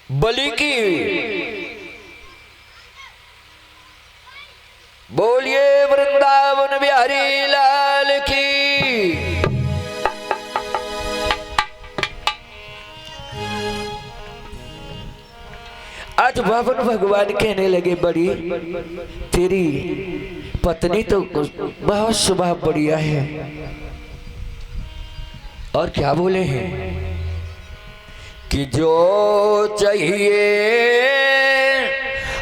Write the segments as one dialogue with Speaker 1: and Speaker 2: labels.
Speaker 1: बलि की। बोलिए वृंदावन बिहारी लाल की। आज बावन भगवान कहने लगे, बड़ी तेरी पत्नी तो बहुत स्वभाव बढ़िया है। और क्या बोले हैं कि जो चाहिए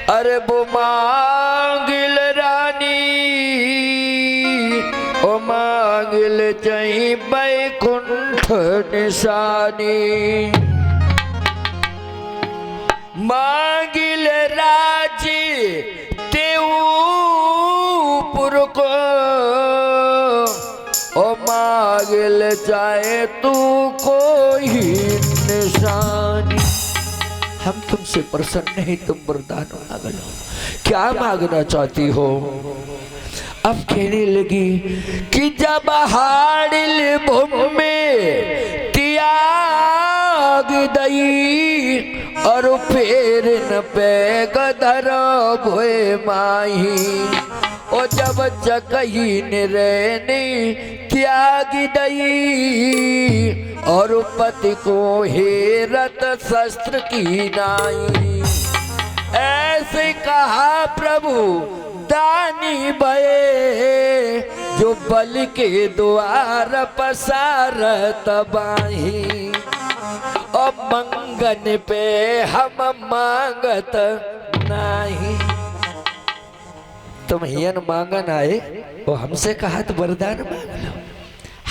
Speaker 1: अरे वो मांगिल रानी, ओ मांगिल चाहिए बैकुंठ निशानी। मांगिल राजी तेऊ पुरको, ओ मांगिल चाहे तू कोई निशानी। हम तुमसे प्रसन्न नहीं, तुम वरदान मांग लो। क्या मांगना चाहती हो? अब कहने लगी कि जब हाड़िल भूम में त्याग दई, और फिर न पे गधर भोए माही। ओ जब जकही निरैनी त्याग दई, और पति को हेरत शस्त्र की नाई। ऐसे कहा प्रभु दानी भये, जो बलि के द्वार पसार तबाही। और मंगन पे हम मांगत नहीं। तुम हियन मांगन आए, वो हमसे कहा तो वरदान मांग लो।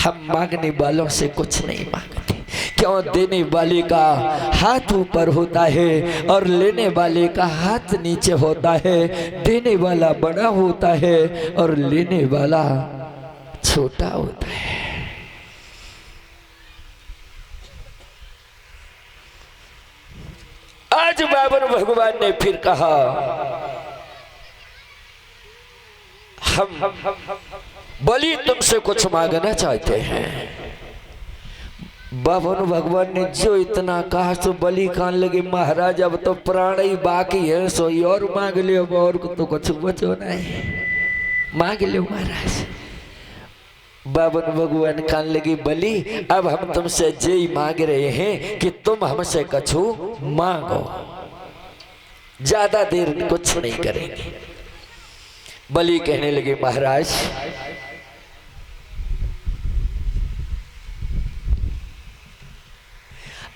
Speaker 1: हम मांगने वालों से कुछ नहीं मांगते। क्यों? देने वाले का हाथ ऊपर होता है और लेने वाले का हाथ नीचे होता है। देने वाला बड़ा होता है और लेने वाला छोटा होता है। आज बाबर भगवान ने फिर कहा, हम बलि तुमसे कुछ मांगना चाहते हैं। बाबर भगवान ने जो इतना कहा तो बलि खान लगे, महाराज अब तो प्राण ही बाकी है, सोई और मांग लियो, और तो कुछ बचो नहीं, मांग लियो महाराज। बावन भगवान कान लगी, बलि अब हम तुमसे यही मांग रहे हैं कि तुम हमसे कछु मांगो, ज्यादा देर कुछ नहीं करेंगे। बलि कहने लगे, महाराज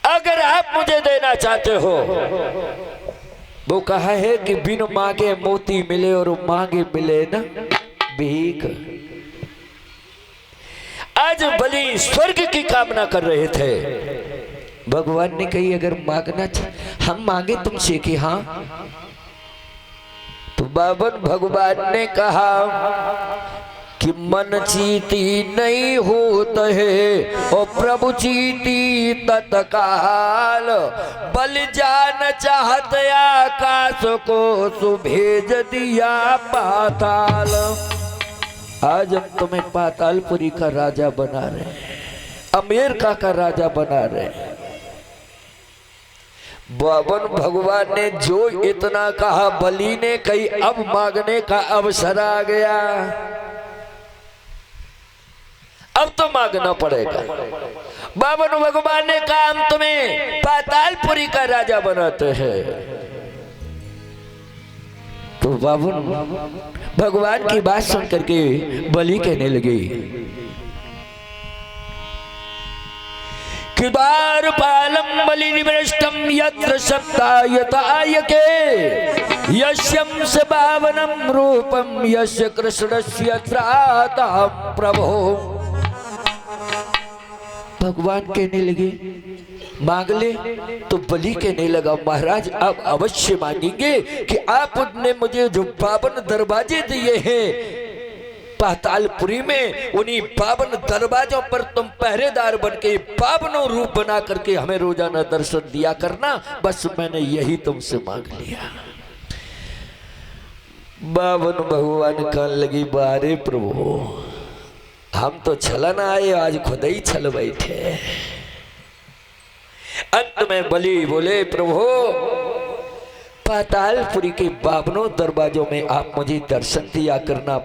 Speaker 1: अगर आप मुझे देना चाहते हो, वो कहा है कि बिन मांगे मोती मिले और मांगे मिले ना भीख। आज बलि स्वर्ग की कामना कर रहे थे। भगवान ने कही अगर मांगना हम मांगे तुमसे कि हाँ, तो बावन भगवान ने कहा कि मन चीती नहीं होत है, और प्रभु चीती तत्काल। बलि जान चाहत आकाश को सुभेज दिया पाताल। आज हम तुम्हें पातालपुरी का राजा बना रहे हैं, अमेरिका का राजा बना रहे हैं। बावन भगवान ने जो इतना कहा, बलि ने कही अब मांगने का अवसर आ गया, अब तो मांगना पड़ेगा। बावन भगवान ने कहा हम तुम्हें पातालपुरी का राजा बनाते हैं। तो बावन भगवान की बात सुन करके बलि कहने लगे कि द्वारपालम बलि निवृष्टम यत्र सप्तायतायके, यस्यं स पावनं रूपम यस्य कृष्णस्य त्रातां प्रभो। भगवान कहने लगे मांग ले, तो बलि कहने लगा महाराज अब अवश्य मांगेंगे कि आपने मुझे जो पावन दरवाजे दिए हैं पातालपुरी में, उन्हीं पावन दरवाजों पर तुम पहरेदार बनके पावनों रूप बना करके हमें रोजाना दर्शन दिया करना। बस मैंने यही तुमसे मांग लिया। बावन भगवान कहने लगी बारे प्रभु हम तो छलन आए, आज खुद ही छल बैठे। अंत में बलि बोले प्रभु पातालपुरी के बावनों दरवाजों में आप मुझे दर्शन दिया करना।